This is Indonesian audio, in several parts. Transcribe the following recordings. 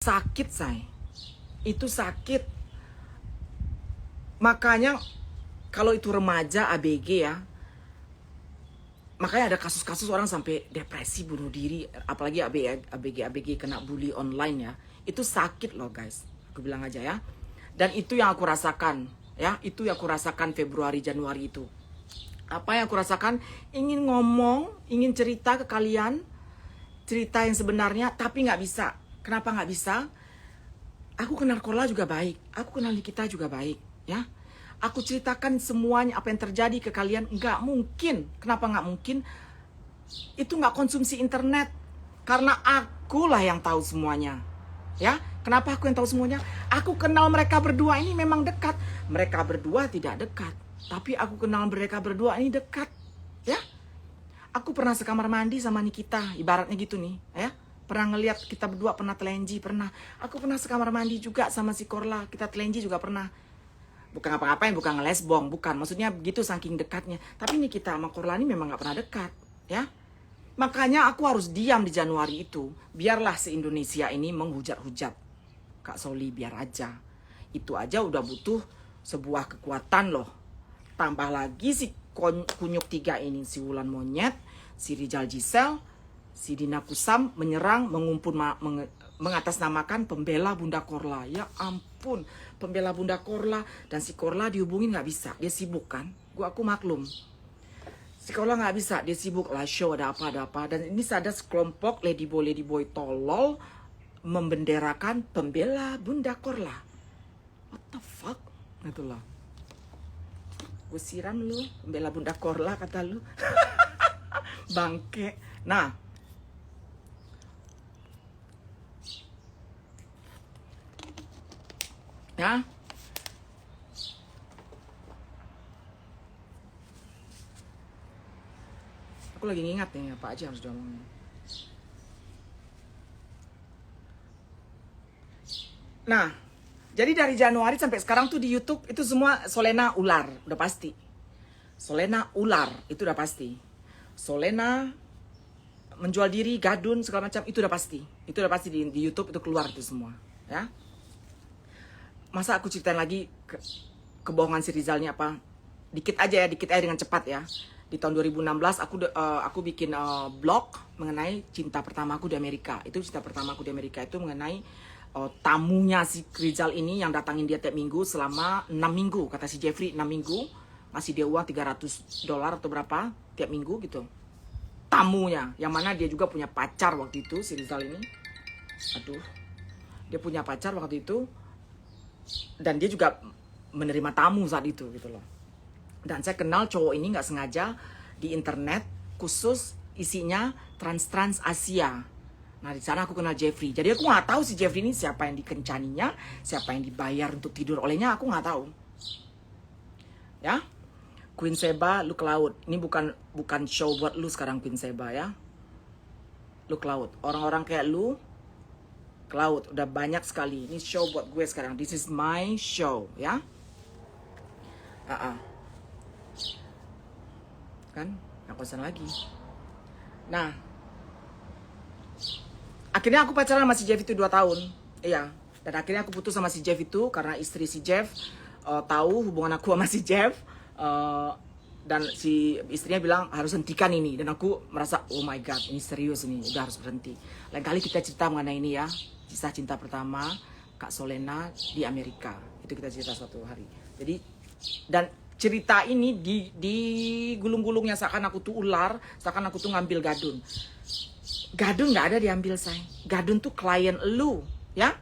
Sakit, say. Itu sakit. Makanya kalau itu remaja ABG ya, makanya ada kasus-kasus orang sampai depresi, bunuh diri, apalagi ABG kena bully online ya. Itu sakit loh guys, aku bilang aja ya. Dan itu yang aku rasakan ya, itu yang aku rasakan Februari Januari itu. Apa yang aku rasakan, ingin ngomong, ingin cerita ke kalian, cerita yang sebenarnya, tapi nggak bisa. Kenapa nggak bisa? Aku kenal Korla juga baik, aku kenal Nikita juga baik ya. Aku ceritakan semuanya apa yang terjadi ke kalian. Nggak mungkin. Kenapa nggak mungkin? Itu nggak konsumsi internet. Karena akulah yang tahu semuanya. Ya, kenapa aku yang tahu semuanya? Aku kenal mereka berdua ini memang dekat. Mereka berdua tidak dekat. Tapi aku kenal mereka berdua ini dekat. Ya, aku pernah sekamar mandi sama Nikita. Ibaratnya gitu nih. Ya, pernah ngeliat kita berdua pernah telenji. Pernah. Aku pernah sekamar mandi juga sama si Korla. Kita telenji juga pernah. Bukan ngapa-ngapain, bukan ngelesbong, bukan. Maksudnya begitu saking dekatnya. Tapi nih kita sama Korlani memang gak pernah dekat, ya. Makanya aku harus diam di Januari itu. Biarlah se-Indonesia ini menghujat-hujat. Kak Soli biar aja. Itu aja udah butuh sebuah kekuatan loh. Tambah lagi si kunyuk tiga ini, si Wulan Monyet, si Rizal Gisel, si Dina Kusam menyerang, mengatasnamakan pembela Bunda Korla. Ya ampun, pembela Bunda Korla. Dan si Korla dihubungin nggak bisa, dia sibuk kan. Aku maklum. Si Korla nggak bisa, dia sibuk lah show ada apa. Dan ini ada sekelompok ladyboy tolol membenderakan pembela Bunda Korla. What the fuck? Itulah. Gue siram lu, pembela Bunda Korla kata lu. Bangke. Nah, ya, aku lagi ngingat nih apa aja harus diomongin. Nah, jadi dari Januari sampai sekarang tuh di YouTube itu semua Solena ular, udah pasti. Solena ular, itu udah pasti. Solena menjual diri, gadun, segala macam, itu udah pasti. Itu udah pasti di YouTube itu keluar itu semua, ya. Masa aku ceritain lagi kebohongan si Rizalnya apa? Dikit aja dengan cepat ya. Di tahun 2016 aku bikin blog mengenai cinta pertama aku di Amerika. Itu cinta pertama aku di Amerika itu mengenai tamunya si Rizal ini yang datangin dia tiap minggu selama 6 minggu. Kata si Jeffrey 6 minggu ngasih dia uang $300 atau berapa tiap minggu gitu. Tamunya, yang mana dia juga punya pacar waktu itu si Rizal ini. Aduh, dia punya pacar waktu itu dan dia juga menerima tamu saat itu gitu loh. Dan saya kenal cowok ini nggak sengaja di internet, khusus isinya trans Asia. Nah di sana aku kenal Jeffrey. Jadi aku nggak tahu si Jeffrey ini siapa yang dikencaninya, siapa yang dibayar untuk tidur olehnya, aku nggak tahu. Ya, Queen Seba, lu ke laut. Ini bukan show buat lu sekarang Queen Seba ya. Lu ke laut. Orang-orang kayak lu ke laut udah banyak sekali. Ini show buat gue sekarang. This is my show ya. Kan nggak kosan lagi. Nah, akhirnya aku pacaran sama si Jeff itu 2 tahun. Iya. Dan akhirnya aku putus sama si Jeff itu karena istri si Jeff tahu hubungan aku sama si Jeff. Dan si istrinya bilang harus hentikan ini. Dan aku merasa oh my god ini serius ini, udah harus berhenti. Lain kali kita cerita mengenai ini ya. Kisah cinta pertama Kak Solena di Amerika. Itu kita cerita suatu hari. Jadi dan cerita ini di gulung-gulungnya seakan aku tuh ular, seakan aku tuh ngambil gadun. Gadun nggak ada diambil say. Gadun tuh klien lu, ya.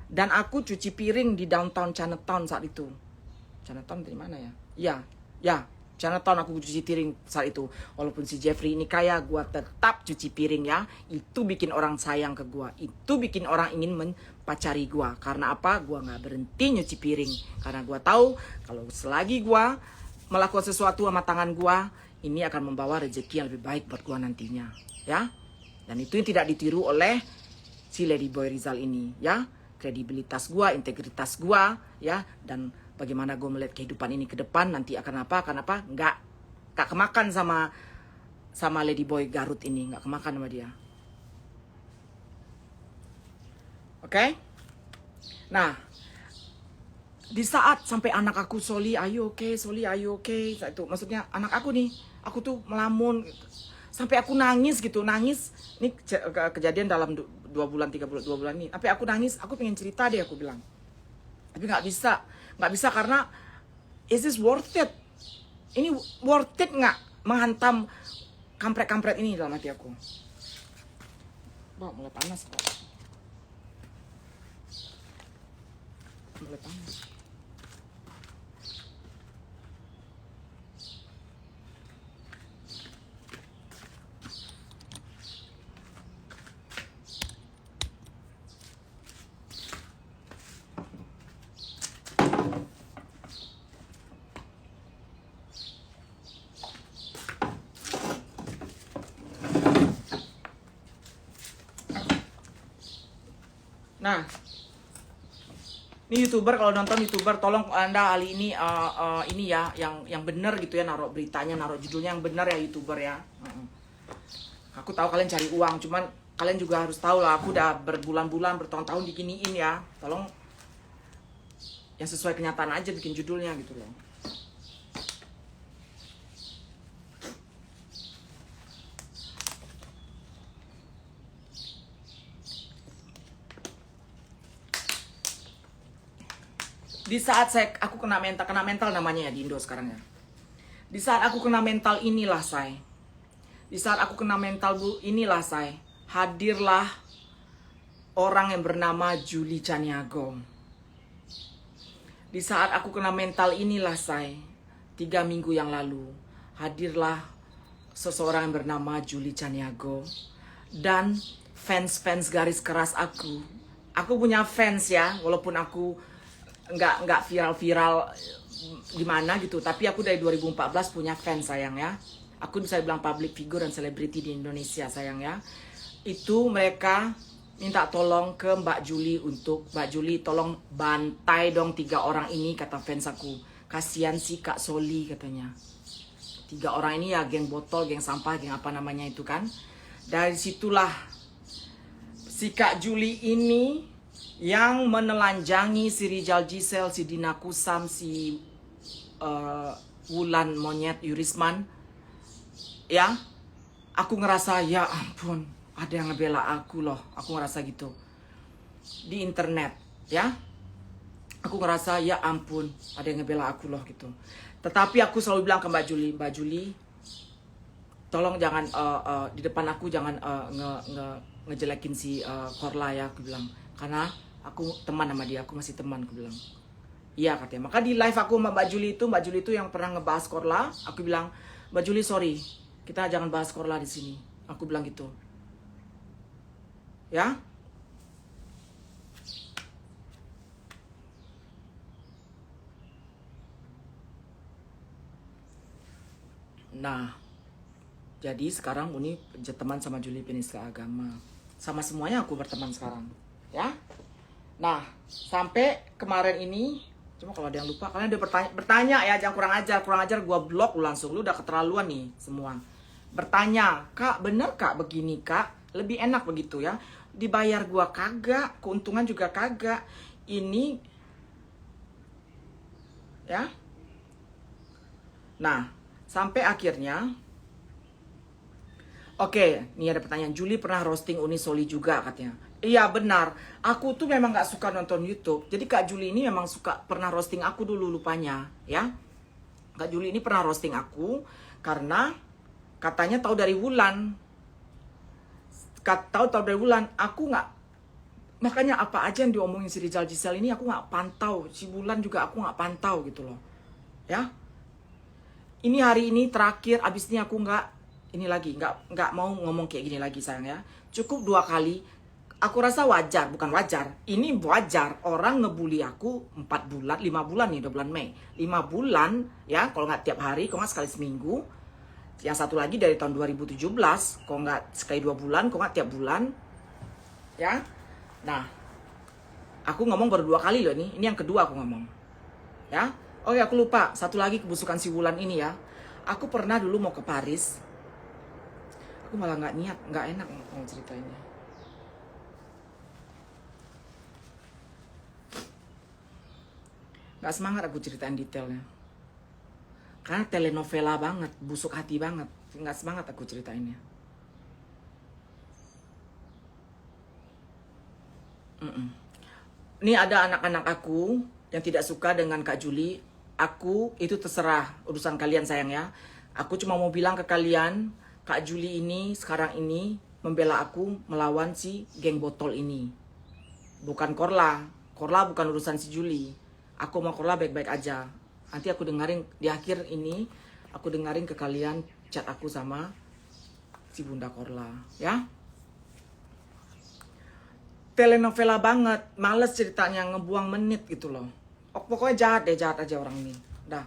Dan aku cuci piring di downtown Chinatown saat itu. Chinatown dari mana ya? Ya, Chinatown aku cuci piring saat itu. Walaupun si Jeffrey ini kaya, gua tetap cuci piring ya. Itu bikin orang sayang ke gua. Itu bikin orang ingin pacari gua. Karena apa? Gua nggak berhenti nyuci piring. Karena gua tahu kalau selagi gua melakukan sesuatu sama tangan gua, ini akan membawa rezeki yang lebih baik buat gua nantinya, ya. Dan itu yang tidak ditiru oleh si Ladyboy Rizal ini, ya. Kredibilitas gua, integritas gua, ya. Dan bagaimana gua melihat kehidupan ini ke depan nanti akan apa? Nggak kemakan sama Ladyboy Garut ini, nggak kemakan sama dia. Oke? Nah, di saat sampai anak aku, Soli, ayo oke, Soli, ayo oke. Itu maksudnya anak aku nih, aku tuh melamun gitu. Sampai aku nangis gitu, nangis. Ini kejadian dalam 2 bulan, 3 bulan, 2 bulan nih. Tapi aku nangis, aku pengen cerita deh, aku bilang. Tapi nggak bisa karena is this worth it? Ini worth it nggak menghantam kampret-kampret ini dalam hati aku? Wah, mulai panas kok. Mulai panas. Nah, ini YouTuber, kalau nonton YouTuber, tolong Anda kali ini ini ya, yang benar gitu ya, naruh beritanya, naruh judulnya yang benar ya YouTuber ya. Aku tahu kalian cari uang, cuman kalian juga harus tahu lah, aku udah berbulan-bulan, bertahun-tahun diginiin ya. Tolong yang sesuai kenyataan aja bikin judulnya gitu loh. Di saat aku kena mental namanya ya di Indo sekarang ya. Di saat aku kena mental inilah hadirlah orang yang bernama Julie Chaniago. Di saat aku kena mental inilah 3 minggu yang lalu, hadirlah seseorang yang bernama Julie Chaniago dan fans garis keras aku. Aku punya fans ya, walaupun aku nggak viral gimana gitu, tapi aku dari 2014 punya fans sayang ya. Aku bisa bilang public figure dan selebriti di Indonesia sayang ya. Itu mereka minta tolong ke Mbak Julie untuk Mbak Julie tolong bantai dong 3 orang ini, kata fans aku. Kasihan si Kak Soli katanya. 3 orang ini ya geng botol, geng sampah, geng apa namanya itu kan. Dari situlah si Kak Julie ini yang menelanjangi si Rizal Gisel, si Dina Kusam, si Wulan Monyet Yurisman. Ya, aku ngerasa ya ampun, ada yang ngebela aku loh. Aku ngerasa gitu di internet ya. Aku ngerasa ya ampun, ada yang ngebela aku loh gitu. Tetapi aku selalu bilang ke Mbak Julie, tolong jangan di depan aku jangan ngejelekin si Korla ya, aku bilang. Karena aku teman sama dia, aku masih teman, aku bilang. Iya katanya. Maka di live aku sama Mbak Julie itu yang pernah ngebahas Korla, aku bilang, Mbak Julie sorry, kita jangan bahas Korla di sini. Aku bilang gitu. Ya. Nah, jadi sekarang Uni berteman sama Julie penista agama. Sama semuanya aku berteman sekarang. Ya. Nah, sampai kemarin ini, cuma kalau ada yang lupa, kalian udah bertanya ya, jangan kurang ajar gua blok lu langsung, lu udah keterlaluan nih semua. Bertanya, Kak, bener Kak begini Kak? Lebih enak begitu ya. Dibayar gua kagak, keuntungan juga kagak. Ini ya. Nah, sampai akhirnya oke, nih ada pertanyaan, Julie pernah roasting Uni Soli juga katanya. Iya benar, aku tuh memang gak suka nonton YouTube. Jadi Kak Julie ini memang pernah roasting aku dulu lupanya ya. Kak Julie ini pernah roasting aku karena katanya tahu dari Wulan. Tahu dari Wulan, aku nggak, makanya apa aja yang diomongin si Rizal Gisel ini aku nggak pantau. Si Wulan juga aku nggak pantau gitu loh. Ya. Ini hari ini terakhir, abis ini aku nggak mau ngomong kayak gini lagi sayang ya. Cukup 2 kali. Aku rasa wajar, bukan wajar. Ini wajar, orang ngebully aku 4 bulan, 5 bulan nih, udah bulan Mei. 5 bulan, ya, kalau nggak tiap hari, kalau nggak sekali seminggu. Yang satu lagi dari tahun 2017, kalau nggak sekali 2 bulan, kalau nggak tiap bulan. Ya, nah, aku ngomong baru 2 kali loh nih. Ini yang kedua aku ngomong. Ya, oh ya aku lupa, satu lagi kebusukan si Wulan ini ya. Aku pernah dulu mau ke Paris. Aku malah nggak enak mau ceritainnya. Gak semangat aku ceritain detailnya. Karena telenovela banget, busuk hati banget. Gak semangat aku ceritainnya. Ini ada anak-anak aku yang tidak suka dengan Kak Juli. Aku, itu terserah urusan kalian sayang ya. Aku cuma mau bilang ke kalian, Kak Juli ini sekarang ini membela aku melawan si geng botol ini. Bukan Korla. Korla bukan urusan si Juli. Aku mau Korla baik-baik aja. Nanti aku dengerin di akhir ini, aku dengerin ke kalian chat aku sama si Bunda Korla, ya. Telenovela banget, males ceritanya, ngebuang menit gitu loh. Oh, pokoknya jahat deh, jahat aja orang ini. Dah.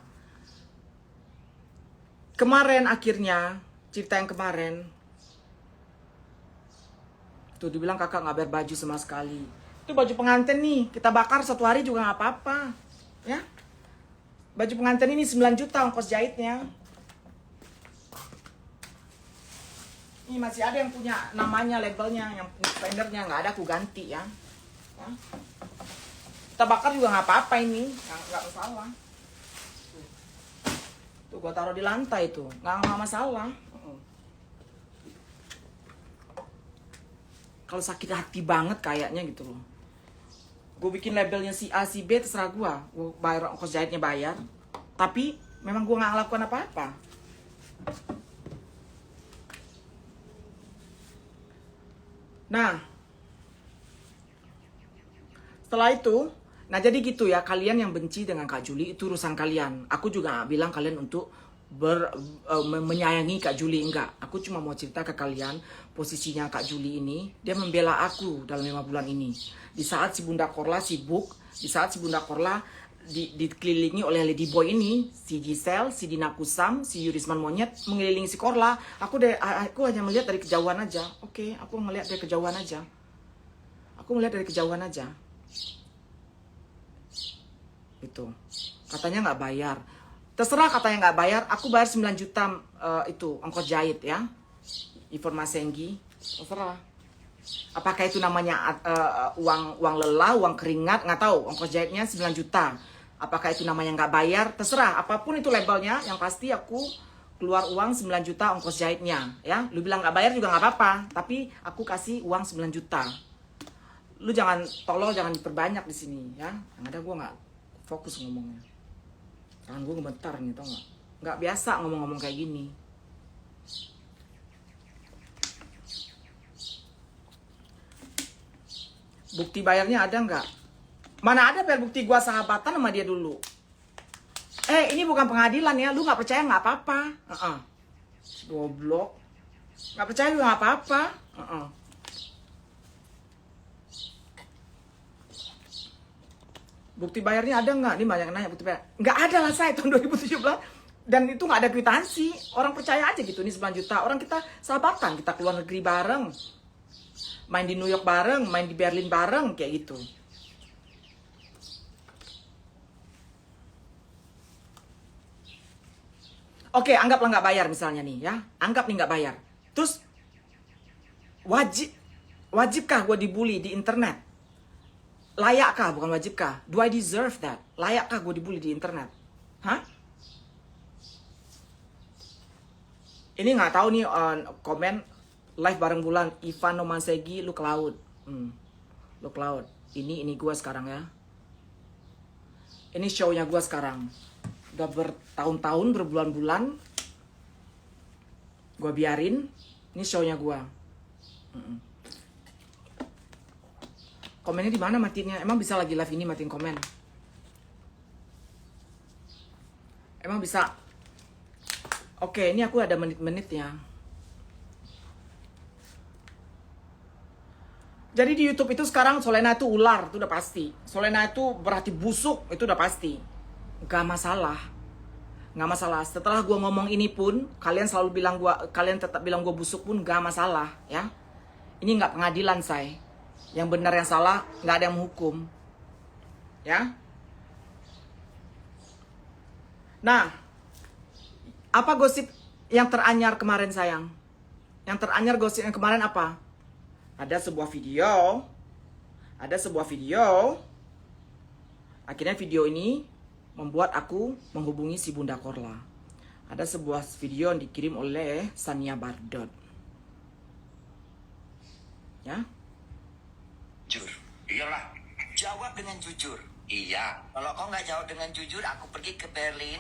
Kemarin akhirnya, cerita yang kemarin, tuh dibilang kakak nggak bayar baju sama sekali. Itu baju pengantin nih, kita bakar 1 hari juga nggak apa-apa, ya. Baju pengantin ini 9 juta ongkos jahitnya. Ini masih ada yang punya namanya, labelnya, yang punya spendernya, nggak ada aku ganti ya. Kita bakar juga nggak apa-apa ini, nggak masalah. Tuh gua taruh di lantai tuh, nggak masalah. Kalau sakit hati banget kayaknya gitu loh. Gue bikin labelnya si A, si B, terserah gue bayar ongkos jahitnya bayar. Tapi memang gue nggak ngelakuin apa-apa. Nah, setelah itu, nah jadi gitu ya, kalian yang benci dengan Kak Juli itu urusan kalian. Aku juga gak bilang kalian untuk menyayangi Kak Juli, enggak. Aku cuma mau cerita ke kalian, posisinya Kak Juli ini, dia membela aku dalam 5 bulan ini. Di saat si Bunda Korla sibuk, di saat si Bunda Korla dikelilingi oleh Lady Boy ini, si Giselle, si Dina Kusam, si Yurisman Monyet mengelilingi si Korla. Aku hanya melihat dari kejauhan aja. Oke, aku melihat dari kejauhan aja. Aku melihat dari kejauhan aja. Itu katanya nggak bayar, terserah katanya nggak bayar, aku bayar 9 juta itu ongkos jahit ya, informasi Enggi, terserah. Apakah itu namanya uang lelah, uang keringat, nggak tahu. Ongkos jahitnya 9 juta. Apakah itu namanya nggak bayar, terserah. Apapun itu labelnya, yang pasti aku keluar uang 9 juta ongkos jahitnya ya. Lu bilang nggak bayar juga nggak apa-apa, tapi aku kasih uang 9 juta. Lu jangan, tolong jangan diperbanyak di sini ya. Yang ada gue nggak fokus ngomongnya. Tangan gue gemetar nih, tau gak? Nggak biasa ngomong-ngomong kayak gini. Bukti bayarnya ada nggak? Mana ada bayar bukti gue sahabatan sama dia dulu. Ini bukan pengadilan ya. Lu nggak percaya nggak apa-apa. Goblok. Nggak percaya juga nggak apa-apa. Bukti bayarnya ada nggak? Ini banyak yang nanya bukti bayar. Nggak ada lah saya tahun 2017. Dan itu nggak ada kwitansi. Orang percaya aja gitu, ini 9 juta. Orang kita sahabatan, kita keluar negeri bareng. Main di New York bareng, main di Berlin bareng, kayak gitu. Oke, anggaplah nggak bayar misalnya nih ya. Anggap nih nggak bayar. Terus, wajibkah gue dibully di internet? Layakkah, bukan wajibkah? Do I deserve that? Layakkah gue dibully di internet? Hah? Ini nggak tahu nih komen live bareng bulan Ivan Nomansegi, lu ke laut. Lu ke laut. Ini gue sekarang ya. Ini show-nya gue sekarang. Udah bertahun-tahun, berbulan-bulan gue biarin. Ini show-nya gue. Komennya di mana matinnya? Emang bisa lagi live ini matiin komen? Emang bisa? Oke, ini aku ada menit-menitnya. Jadi di YouTube itu sekarang Solena itu ular, itu udah pasti. Solena itu berarti busuk, itu udah pasti. Gak masalah. Gak masalah. Setelah gue ngomong ini pun, kalian selalu bilang kalian tetap bilang gue busuk pun gak masalah, ya. Ini nggak pengadilan, say. Yang benar yang salah nggak ada yang menghukum, ya. Nah, apa gosip yang teranyar kemarin sayang? Yang teranyar gosip yang kemarin apa? Ada sebuah video, akhirnya video ini membuat aku menghubungi si Bunda Korla. Ada sebuah video yang dikirim oleh Sania Bardot. Ya? Jujur. Iyalah. Jawab dengan jujur. Iya. Kalau kau nggak jawab dengan jujur, aku pergi ke Berlin,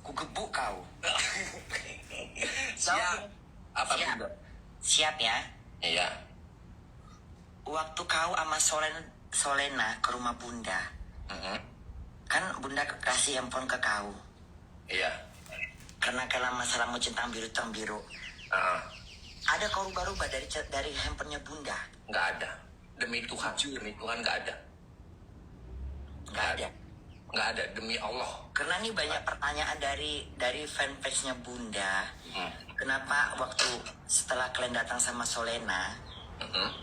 ku gebuk kau. Siap. Apa Siap. Bunda? Siap ya. Iya. Waktu kau sama Solena ke rumah Bunda, kan Bunda kasih handphone ke kau. Iya. Karena kalian masalah mau centang biru. Ada kau rubah-rubah dari handphonenya Bunda? Nggak ada. Demi Tuhan. Demi Tuhan nggak ada. Nggak ada. Nggak ada. Demi Allah. Karena nih banyak pertanyaan dari fanpage-nya Bunda. Kenapa waktu setelah kalian datang sama Solena,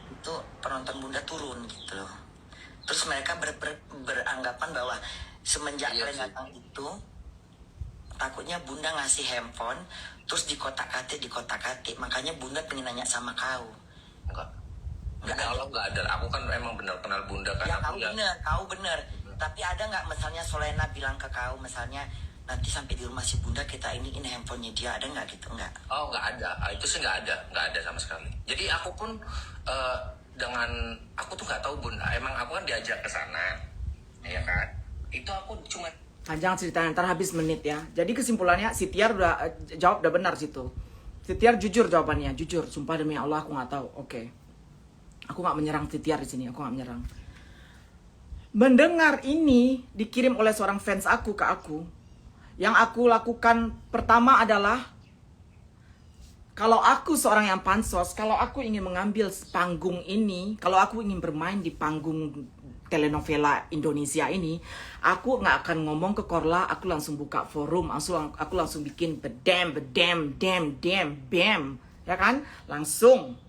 itu penonton Bunda turun gitu loh. Terus mereka beranggapan bahwa semenjak Iya kalian sih. datang itu, takutnya Bunda ngasih handphone, terus dikotak-katik. Makanya Bunda pengen nanya sama kau. Enggak. Nggak Demi ada. Allah nggak ada. Aku kan emang benar kenal Bunda kan. Ya Aku kau bener. Tapi ada nggak misalnya Solena bilang ke kau, misalnya nanti sampai di rumah si Bunda kita ini handphonenya dia, ada nggak gitu? Nggak. Oh nggak ada. Itu sih nggak ada sama sekali. Jadi aku pun dengan aku tuh nggak tahu Bunda. Emang aku kan diajak ke sana, ya kan? Itu aku cuma Panjang ceritanya, ntar habis menit ya. Jadi kesimpulannya si Tiar udah jawab udah benar situ. Si Tiar jujur jawabannya, jujur. Sumpah demi Allah aku nggak tahu. Oke. Aku nggak menyerang si Tiar di sini, aku nggak menyerang. Mendengar ini dikirim oleh seorang fans aku ke aku. Yang aku lakukan pertama adalah, kalau aku seorang yang pansos, kalau aku ingin mengambil panggung ini, kalau aku ingin bermain di panggung telenovela Indonesia ini, aku nggak akan ngomong ke Korla, aku langsung buka forum, aku langsung bikin bedem, ya kan? Langsung.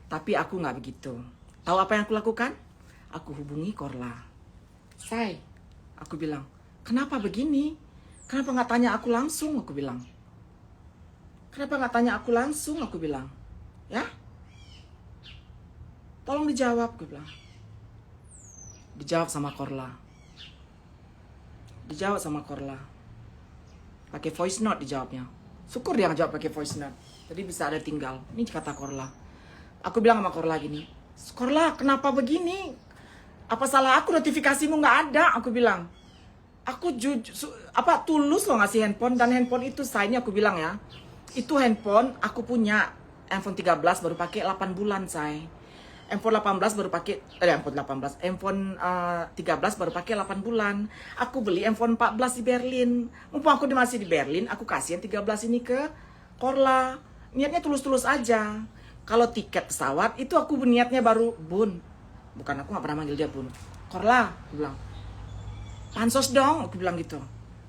Tapi aku nggak begitu. Tahu apa yang aku lakukan? Aku hubungi Korla. Aku bilang, kenapa begini? Kenapa nggak tanya aku langsung? Aku bilang. Kenapa nggak tanya aku langsung? Aku bilang. Ya? Tolong dijawab, aku bilang. Dijawab sama Korla. Pakai voice note dijawabnya. Syukur dia ngejawab pakai voice note. Jadi bisa ada tinggal. Ini kata Korla. Aku bilang sama Korla gini. Korla, kenapa begini? Apa salah aku, notifikasimu nggak ada? Aku bilang. Aku tulus loh ngasih handphone. Dan handphone itu ini aku bilang ya. Itu handphone aku punya. iPhone 13 baru pakai 8 bulan, iPhone 18 baru pakai iPhone 13 baru pakai 8 bulan. Aku beli iPhone 14 di Berlin. Mumpung aku masih di Berlin, aku kasih yang 13 ini ke Korla. Niatnya tulus-tulus aja. Kalau tiket pesawat itu aku niatnya baru Bun. Bukan, aku gak pernah manggil dia Bun. Korla, aku bilang. Pansos dong, aku bilang gitu.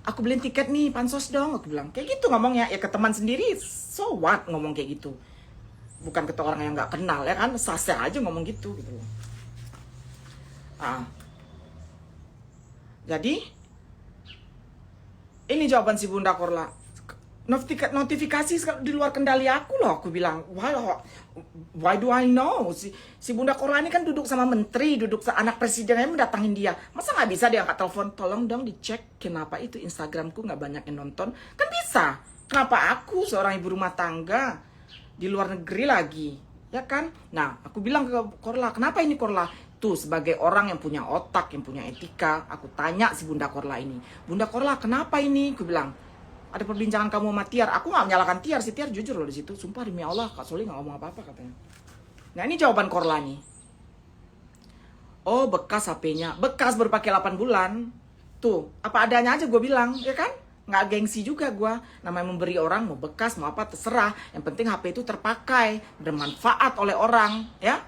Aku beliin tiket nih, pansos dong, aku bilang. Kayak gitu ngomongnya, ya ke teman sendiri. So what ngomong kayak gitu. Bukan ke orang yang nggak kenal, ya kan? Sase aja ngomong gitu loh. Jadi ini jawaban si Bunda Korla. Notifikasi di luar kendali aku loh, aku bilang. Why do I know? Si Bunda Korla ini kan duduk sama menteri, duduk sama anak presidennya mendatangin dia. Masa nggak bisa dia angkat telepon? Tolong dong dicek kenapa itu Instagramku nggak banyak yang nonton. Kan bisa. Kenapa aku seorang ibu rumah tangga di luar negeri lagi, ya kan? Nah, aku bilang ke Korla, kenapa ini Korla? Tuh, sebagai orang yang punya otak, yang punya etika, aku tanya si Bunda Korla ini. Bunda Korla, kenapa ini? Aku bilang, ada perbincangan kamu sama Tiar. Aku nggak menyalahkan Tiar, si Tiar jujur loh di situ. Sumpah demi Allah, Kak Soli nggak ngomong apa-apa katanya. Nah, ini jawaban Korla nih. Oh, bekas HP-nya. Bekas baru pakai 8 bulan. Tuh, apa adanya aja gue bilang, ya kan? Nggak gengsi juga gue. Namanya memberi orang, mau bekas, mau apa, terserah. Yang penting HP itu terpakai, bermanfaat oleh orang, ya.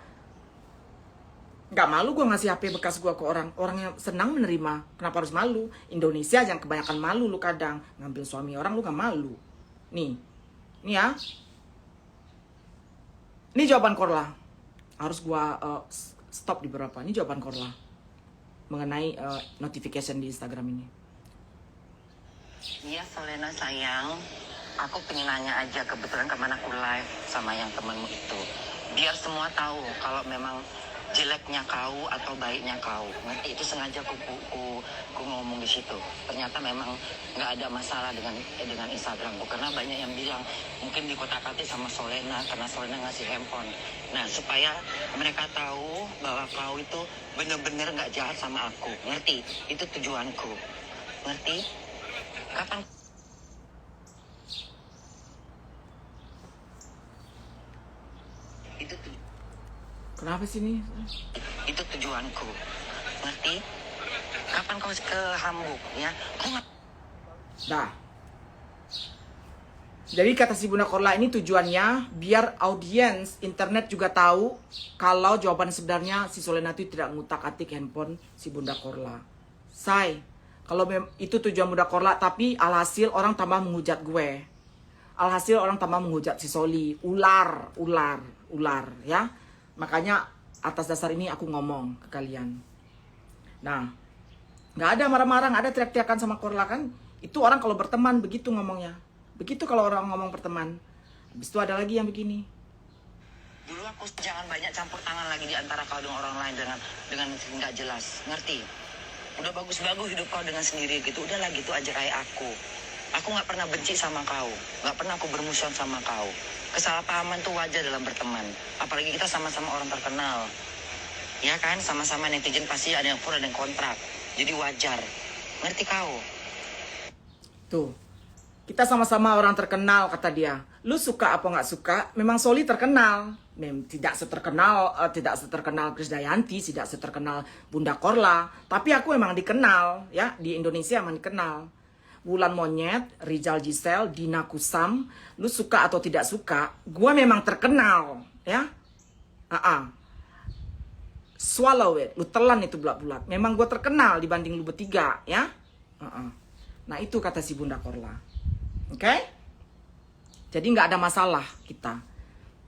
Nggak malu gue ngasih HP bekas gue ke orang. Orang yang senang menerima. Kenapa harus malu? Indonesia jangan kebanyakan malu lu kadang. Ngambil suami orang lu gak malu. Nih ya. Ini jawaban Korla. Harus gue stop di beberapa. Ini jawaban Korla mengenai notification di Instagram ini. Iya Solena sayang, aku pengen nanya aja, kebetulan kemana aku live sama yang temenmu itu. Biar semua tahu kalau memang jeleknya kau atau baiknya kau. Ngerti? Itu sengaja ku ngomong di situ. Ternyata memang nggak ada masalah dengan Instagramku, karena banyak yang bilang mungkin dikotak-katik sama Solena karena Solena ngasih handphone. Nah, supaya mereka tahu bahwa kau itu bener-bener nggak jahat sama aku. Ngerti? Itu tujuanku. Ngerti? Kapan itu Kenapa sih ini? itu tujuanku. Ngerti? Kapan kau ke Hamburg ya? Kau nggak Nah, jadi kata si Bunda Korla ini tujuannya biar audiens internet juga tahu kalau jawaban sebenarnya si Solena itu tidak ngutak-atik handphone si Bunda Korla. Say, kalau itu tujuan Bunda Korla, tapi alhasil orang tambah menghujat gue. Alhasil orang tambah menghujat si Soli. Ular, ya. Makanya atas dasar ini aku ngomong ke kalian. Nah, nggak ada marah-marah, nggak ada teriak-teriakan sama Korla kan. Itu orang kalau berteman begitu ngomongnya. Begitu kalau orang ngomong berteman. Habis itu ada lagi yang begini. dulu aku jangan banyak campur tangan lagi di antara kau dengan orang lain dengan nggak jelas. Ngerti? Udah bagus-bagus hidup kau dengan sendiri gitu. Udahlah gitu aja kayak aku. Aku nggak pernah benci sama kau, nggak pernah aku bermusuhan sama kau. Kesalahpahaman tuh wajar dalam berteman, apalagi kita sama-sama orang terkenal, ya kan? Sama-sama netizen pasti ada yang pro ada yang kontrak, jadi wajar. Ngerti kau? Tuh, kita sama-sama orang terkenal kata dia. Lu suka apa nggak suka? Memang Soli terkenal. Tidak seterkenal Krisdayanti, tidak seterkenal Bunda Korla. Tapi aku emang dikenal, ya di Indonesia emang dikenal. Wulan Monyet, Rizal Gisel, Dina Kusam, lu suka atau tidak suka, gua memang terkenal, ya. Swallow it, lu telan itu bulat-bulat. Memang gua terkenal dibanding lu bertiga, ya. Nah itu kata si Bunda Korla, oke? Jadi nggak ada masalah kita.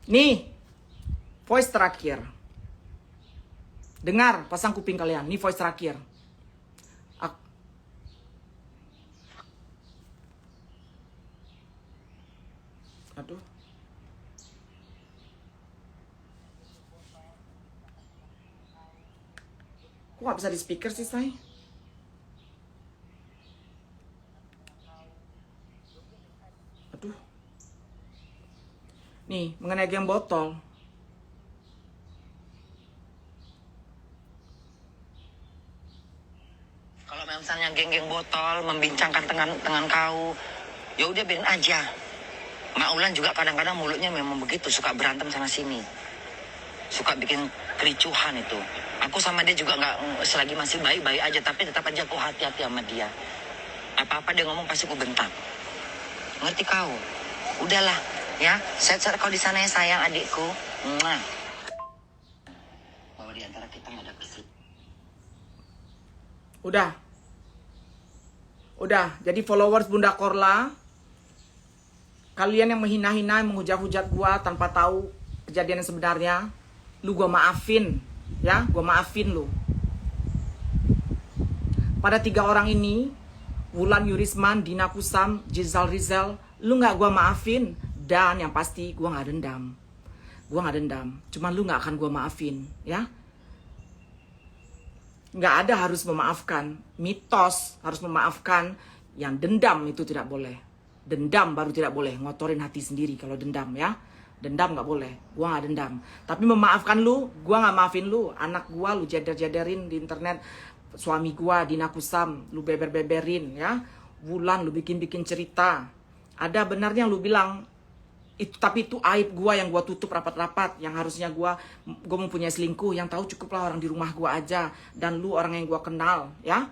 Nih, voice terakhir. Dengar, pasang kuping kalian. Nih voice terakhir. Aduh. Kok gak bisa di speaker sih, say? Aduh. Nih, mengenai geng botol. Kalau misalnya geng-geng botol membincangkan dengan kau, ya udah biarin aja. Maulan juga kadang-kadang mulutnya memang begitu, suka berantem sana sini, suka bikin kericuhan itu. Aku sama dia juga nggak, selagi masih baik-baik aja, tapi tetap aja aku hati-hati sama dia. Apa-apa dia ngomong pasti aku bentak. Ngerti kau? Udahlah, ya. Sehat-sehat kau di sana ya sayang adikku. Mwah. Bahwa di antara kita nggak ada kesit. Udah. Jadi followers Bunda Korla, kalian yang menghina-hina, menghujat-hujat gua tanpa tahu kejadian yang sebenarnya, lu gua maafin, ya, gua maafin lu. Pada 3 orang ini, Wulan Yurisman, Dina Kusam, Gisal Rizal, lu nggak gua maafin, dan yang pasti gua nggak dendam. Gua nggak dendam, cuman lu nggak akan gua maafin, ya. Nggak ada harus memaafkan, mitos harus memaafkan, yang dendam itu tidak boleh. Dendam baru tidak boleh, ngotorin hati sendiri kalau dendam, ya. Dendam nggak boleh, gua nggak dendam. Tapi memaafkan lu, gua nggak maafin lu. Anak gua lu jeder-jederin di internet, suami gua Dina Kusam lu beber-beberin, ya. Wulan lu bikin-bikin cerita. Ada benarnya lu bilang itu, tapi itu aib gua yang gua tutup rapat-rapat. Yang harusnya gua mempunyai selingkuh, yang tahu cukuplah orang di rumah gua aja, dan lu orang yang gua kenal, ya.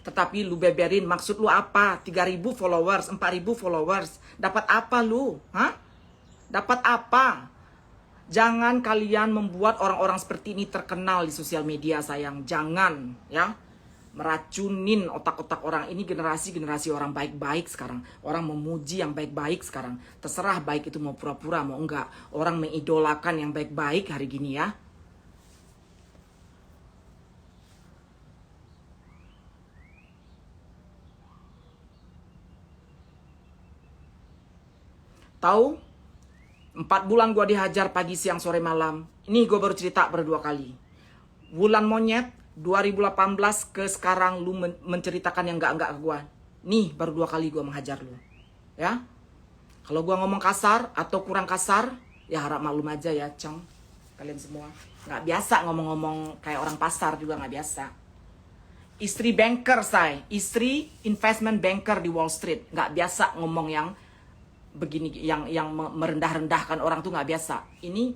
Tetapi lu beberin, maksud lu apa? 3.000 followers, 4.000 followers, dapat apa lu? Hah? Dapat apa? Jangan kalian membuat orang-orang seperti ini terkenal di sosial media, sayang. Jangan, ya. Meracunin otak-otak orang ini. Generasi orang baik-baik sekarang. Orang memuji yang baik-baik sekarang. Terserah baik itu mau pura-pura mau enggak. Orang mengidolakan yang baik-baik hari gini, ya. Tahu? 4 bulan gue dihajar pagi, siang, sore, malam. Ini gue baru cerita berdua kali. Bulan monyet 2018 ke sekarang lu menceritakan yang enggak ke gue. Nih baru 2 kali gue menghajar lu. Ya. Kalau gue ngomong kasar atau kurang kasar, ya harap maklum aja ya, Cong. Kalian semua. Nggak biasa ngomong-ngomong kayak orang pasar juga nggak biasa. Istri banker saya, istri investment banker di Wall Street. Nggak biasa ngomong yang begini, yang merendah-rendahkan orang tuh nggak biasa. Ini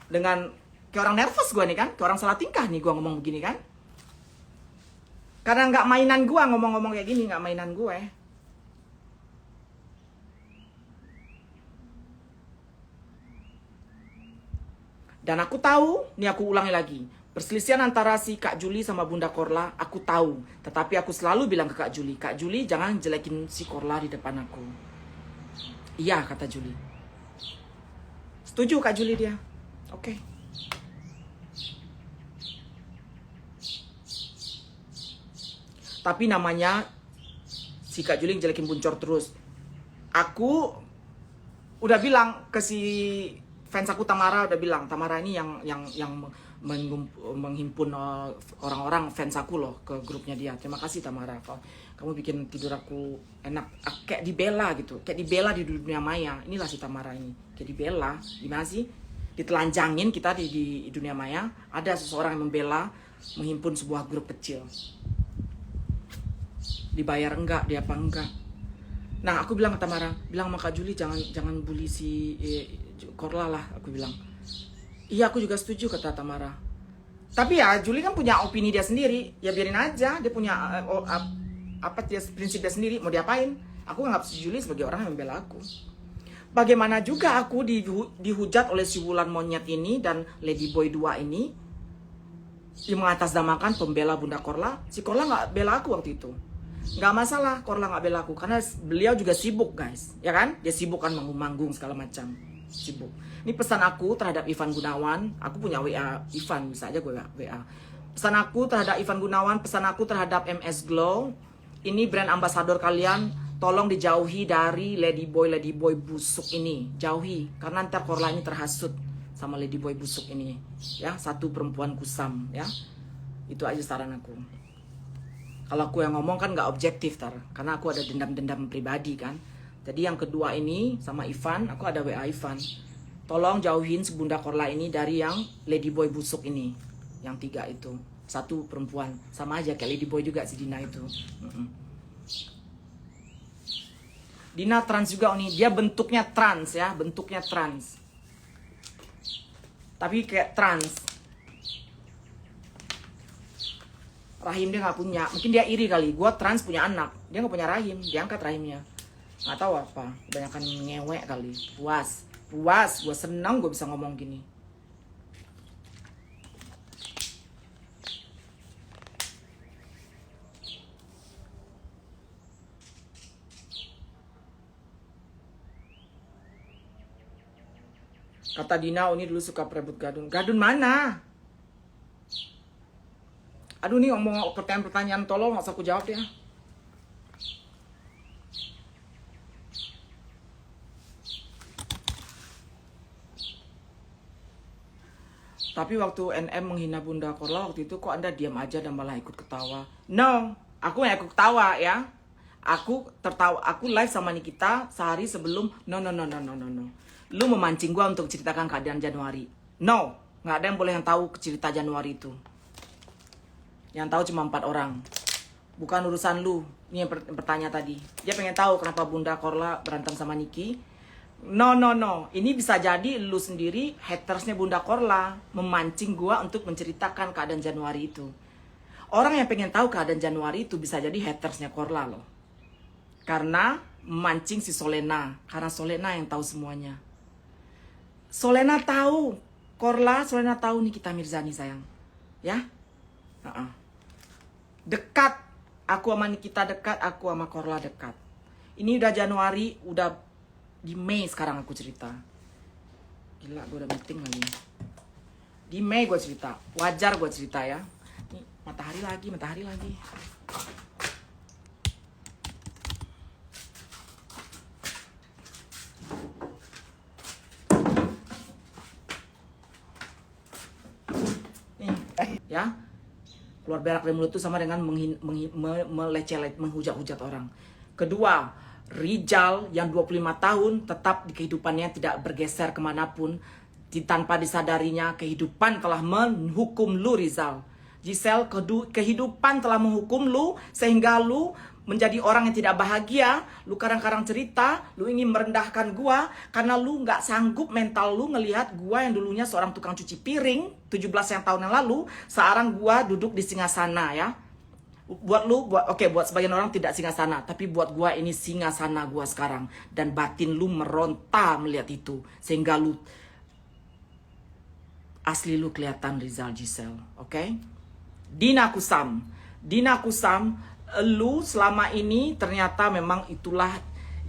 dengan kayak orang nervous gue nih kan, kayak orang salah tingkah nih gue ngomong begini kan. Karena nggak mainan gue ngomong-ngomong kayak gini, nggak mainan gue. Dan aku tahu, nih aku ulangi lagi, perselisihan antara si Kak Juli sama Bunda Korla, aku tahu. Tetapi aku selalu bilang ke Kak Juli jangan jelekin si Korla di depan aku. Iya, kata Juli. Setuju Kak Juli dia. Oke. Tapi namanya si Kak Juli jelekin Buncor terus. Aku udah bilang ke si fans aku Tamara, udah bilang Tamara ini yang menghimpun orang-orang fans aku loh ke grupnya dia. Terima kasih Tamara, kamu bikin tidur aku enak, kayak dibela gitu, kayak dibela di dunia maya. Inilah si Tamara ini, kayak dibela. Gimana sih? Ditelanjangin kita di dunia maya. Ada seseorang yang membela, menghimpun sebuah grup kecil. Dibayar enggak, dia apa enggak? Nah aku bilang ke Tamara, bilang sama Kak Juli jangan bully si Korla lah, aku bilang. Iya aku juga setuju kata Tamara. Tapi ya Juli kan punya opini dia sendiri, ya biarin aja, dia punya prinsip dia sendiri, mau diapain? Aku nganggap si Juli sebagai orang yang membela aku. Bagaimana juga aku dihujat oleh si Wulan Monyet ini dan Lady Boy 2 ini yang mengatasnamakan pembela Bunda Korla. Si Korla nggak bela aku waktu itu. Nggak masalah Korla nggak bela aku karena beliau juga sibuk guys, ya kan? Dia sibuk kan manggung-manggung segala macam, sibuk. Ini pesan aku terhadap Ivan Gunawan. Aku punya WA Ivan, bisa aja gue WA. Pesan aku terhadap Ivan Gunawan, pesan aku terhadap MS Glow. Ini brand ambasador kalian, tolong dijauhi dari Lady Boy busuk ini. Jauhi, karena ntar Korla ini terhasut sama Lady Boy busuk ini. Ya, satu perempuan kusam, ya. Itu aja saran aku. Kalau aku yang ngomong kan nggak objektif karena aku ada dendam-dendam pribadi kan. Jadi yang kedua ini sama Ivan, aku ada WA Ivan. Tolong jauhin si Bunda Korla ini dari yang Lady Boy busuk ini. Yang 3 itu. Satu perempuan. Sama aja kayak Lady Boy juga si Dina itu. Dina trans juga nih. Dia bentuknya trans ya. Bentuknya trans. Tapi kayak trans. Rahim dia gak punya. Mungkin dia iri kali. Gua trans punya anak. Dia gak punya rahim. Diangkat rahimnya. Gak tahu apa. Kebanyakan ngewek kali. Puas. Gue senang gue bisa ngomong gini. Kata Dina, ini dulu suka perebut gadun. Gadun mana? Aduh nih ngomong pertanyaan tolol, gak usah aku jawab ya. Tapi waktu NM menghina Bunda Korla waktu itu kok Anda diam aja dan malah ikut ketawa? No, aku gak ikut ketawa ya. Aku tertawa, aku live sama Nikita sehari sebelum. No. Lu memancing gua untuk ceritakan keadaan Januari. No, nggak ada yang boleh yang tahu cerita Januari itu. Yang tahu cuma 4 orang. Bukan urusan lu. Ini yang bertanya tadi. Dia pengen tahu kenapa Bunda Korla berantem sama Niki. No. Ini bisa jadi lu sendiri hatersnya Bunda Korla memancing gua untuk menceritakan keadaan Januari itu. Orang yang pengen tahu keadaan Januari itu bisa jadi hatersnya Korla loh. Karena memancing si Solena. Karena Solena yang tahu semuanya. Solena tahu. Korla, Solena tahu Nikita Mirzani sayang. Ya? Dekat. Aku sama Nikita dekat, aku sama Korla dekat. Ini udah Januari, udah di Mei sekarang aku cerita. Gila, gue udah meeting lagi. Di Mei gue cerita. Wajar gue cerita ya. Nih, matahari lagi. ya. Keluar berak dari mulut itu sama dengan menghujat-hujat orang. Kedua, Rizal yang 25 tahun tetap di kehidupannya tidak bergeser kemanapun. Tanpa disadarinya, kehidupan telah menghukum lu, Rizal. Giselle, kehidupan telah menghukum lu sehingga lu menjadi orang yang tidak bahagia. Lu kadang-kadang cerita, lu ingin merendahkan gua karena lu nggak sanggup mental lu ngelihat gua yang dulunya seorang tukang cuci piring 17 tahun yang lalu, sekarang gua duduk di singgasana ya. Buat lu, buat sebagian orang tidak singgasana, tapi buat gua ini singgasana gua sekarang, dan batin lu meronta melihat itu sehingga lu asli lu kelihatan, Rizal Giselle, oke? Dina Kusam, lu selama ini ternyata memang itulah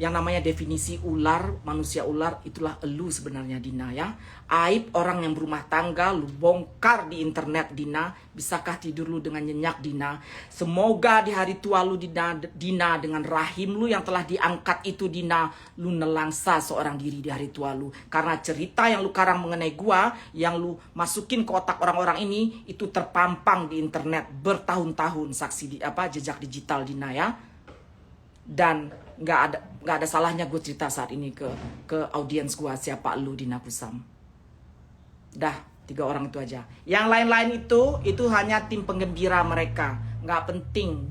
yang namanya definisi ular, manusia ular, itulah elu sebenarnya, Dina ya. Aib orang yang berumah tangga lu bongkar di internet, Dina. Bisakah tidur lu dengan nyenyak, Dina? Semoga di hari tua lu, Dina, dengan rahim lu yang telah diangkat itu, Dina, lu nelangsa seorang diri di hari tua lu. Karena cerita yang lu karang mengenai gua, yang lu masukin ke otak orang-orang ini, itu terpampang di internet bertahun-tahun, saksi jejak digital, Dina ya. Dan nggak ada salahnya gue cerita saat ini ke audiens gue siapa lu, Dina Kusam. Dah, 3 orang itu aja. Yang lain-lain itu hanya tim penggembira mereka. Nggak penting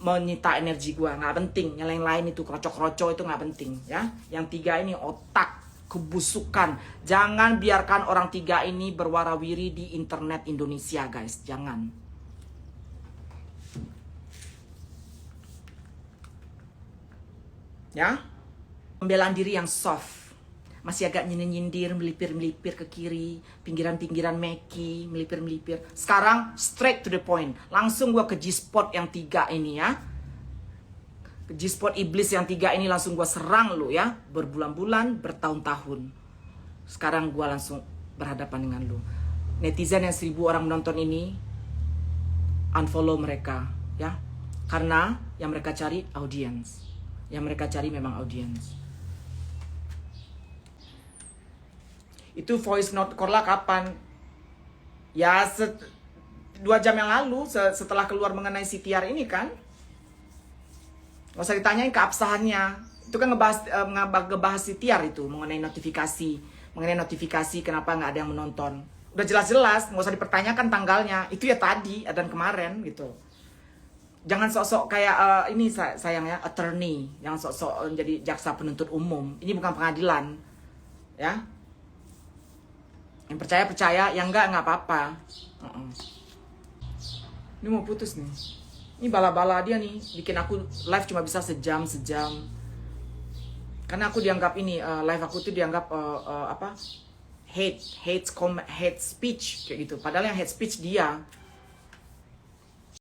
menyita energi gue, nggak penting. Yang lain-lain itu kroco-kroco itu nggak penting ya. Yang 3 ini otak kebusukan. Jangan biarkan orang 3 ini berwarawiri di internet Indonesia, guys. Jangan. Ya, pembelaan diri yang soft, masih agak nyindir, melipir-melipir ke kiri, pinggiran-pinggiran Meki, melipir-melipir. Sekarang straight to the point, langsung gua ke G-spot yang 3 ini ya. Ke G-spot iblis yang 3 ini langsung gua serang lu ya, berbulan-bulan, bertahun-tahun. Sekarang gua langsung berhadapan dengan lu. Netizen yang 1000 orang menonton ini, unfollow mereka ya, karena yang mereka cari audience. Yang mereka cari memang audiens. Itu voice note Korla kapan? Ya 2 jam yang lalu setelah keluar mengenai CTR ini kan. Gak usah ditanyain keabsahannya. Itu kan ngebahas CTR itu mengenai notifikasi kenapa nggak ada yang menonton. Udah jelas-jelas, nggak usah dipertanyakan tanggalnya. Itu ya tadi dan kemarin gitu. Jangan sok-sok kayak ini sayang ya, attorney yang sok-sok jadi jaksa penuntut umum. Ini bukan pengadilan, ya. Yang percaya, yang enggak apa-apa. Ini mau putus nih. Ini bala-bala dia nih, bikin aku live cuma bisa sejam. Karena aku dianggap ini live aku tuh dianggap hate speech kayak gitu. Padahal yang hate speech dia.